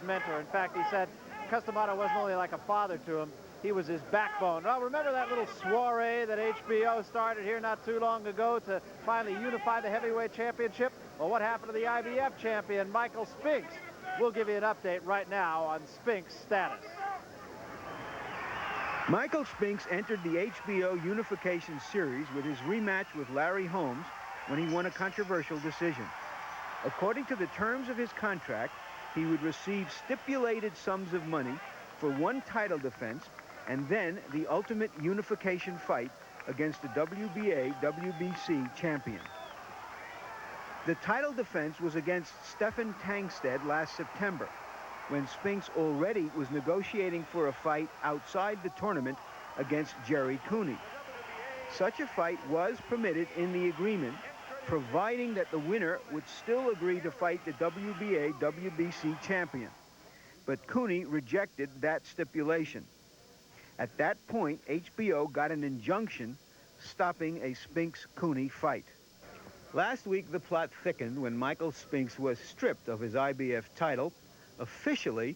mentor. In fact, he said Customato wasn't only like a father to him, he was his backbone. Well, remember that little soiree that HBO started here not too long ago to finally unify the heavyweight championship? Well, what happened to the IBF champion, Michael Spinks? We'll give you an update right now on Spinks' status. Michael Spinks entered the HBO Unification Series with his rematch with Larry Holmes when he won a controversial decision. According to the terms of his contract, he would receive stipulated sums of money for one title defense and then the ultimate unification fight against the WBA/WBC champion. The title defense was against Stefan Tangstedt last September, when Spinks already was negotiating for a fight outside the tournament against Jerry Cooney. Such a fight was permitted in the agreement, providing that the winner would still agree to fight the WBA/WBC champion. But Cooney rejected that stipulation. At that point, HBO got an injunction stopping a Spinks-Cooney fight. Last week, the plot thickened when Michael Spinks was stripped of his IBF title, officially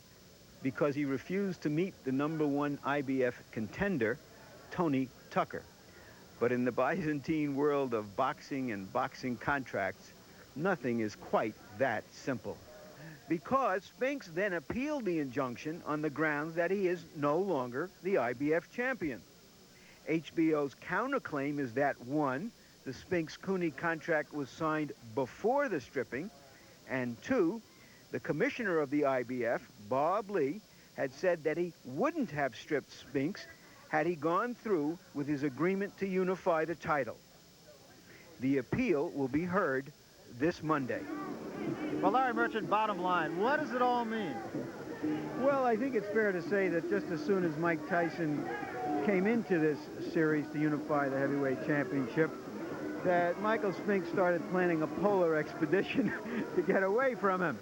because he refused to meet the #1 IBF contender, Tony Tucker. But in the Byzantine world of boxing and boxing contracts, nothing is quite that simple. Because Spinks then appealed the injunction on the grounds that he is no longer the IBF champion. HBO's counterclaim is that, 1, the Spinks-Cooney contract was signed before the stripping, and 2, the commissioner of the IBF, Bob Lee, had said that he wouldn't have stripped Spinks had he gone through with his agreement to unify the title. The appeal will be heard this Monday. Well, Larry Merchant, bottom line, what does it all mean? Well, I think it's fair to say that just as soon as Mike Tyson came into this series to unify the heavyweight championship, that Michael Spinks started planning a polar expedition to get away from him.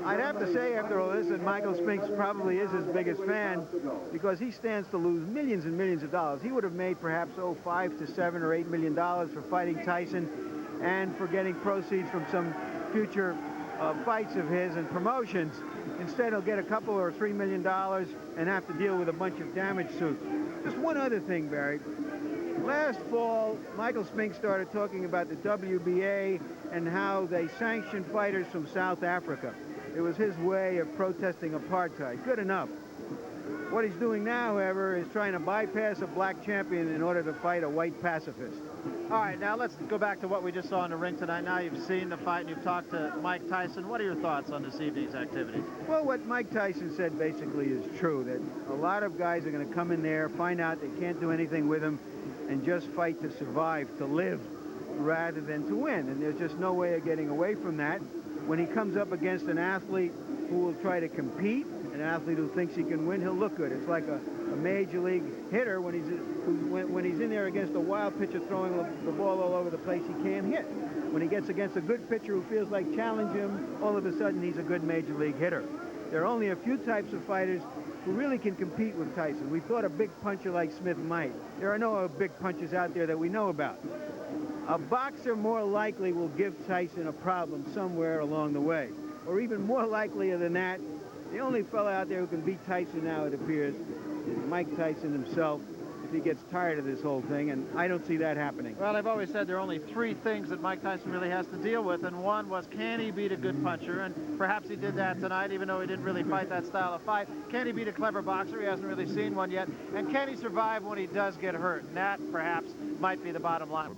I'd have to say after all this that Michael Spinks probably is his biggest fan, because he stands to lose millions and millions of dollars. He would have made perhaps, $5 to $7 or $8 million for fighting Tyson and for getting proceeds from some future fights of his and promotions. Instead, he'll get a couple or $3 million and have to deal with a bunch of damage suits. Just one other thing, Barry. Last fall, Michael Spinks started talking about the WBA and how they sanction fighters from South Africa. It was his way of protesting apartheid. Good enough. What he's doing now, however, is trying to bypass a black champion in order to fight a white pacifist. All right, now let's go back to what we just saw in the ring tonight. Now you've seen the fight and you've talked to Mike Tyson. What are your thoughts on this evening's activities? Well, what Mike Tyson said basically is true, that a lot of guys are going to come in there, find out they can't do anything with him, and just fight to survive, to live, rather than to win. And there's just no way of getting away from that. When he comes up against an athlete who will try to compete, an athlete who thinks he can win, he'll look good. It's like a major league hitter when he's in there against a wild pitcher throwing the ball all over the place he can't hit. When he gets against a good pitcher who feels like challenging him, all of a sudden he's a good major league hitter. There are only a few types of fighters who really can compete with Tyson. We thought a big puncher like Smith might. There are no big punchers out there that we know about. A boxer more likely will give Tyson a problem somewhere along the way. Or even more likelier than that, the only fellow out there who can beat Tyson now, it appears, is Mike Tyson himself, if he gets tired of this whole thing, and I don't see that happening. Well, I've always said there are only 3 things that Mike Tyson really has to deal with, and one was, can he beat a good puncher? And perhaps he did that tonight, even though he didn't really fight that style of fight. Can he beat a clever boxer? He hasn't really seen one yet. And can he survive when he does get hurt? And that, perhaps, might be the bottom line.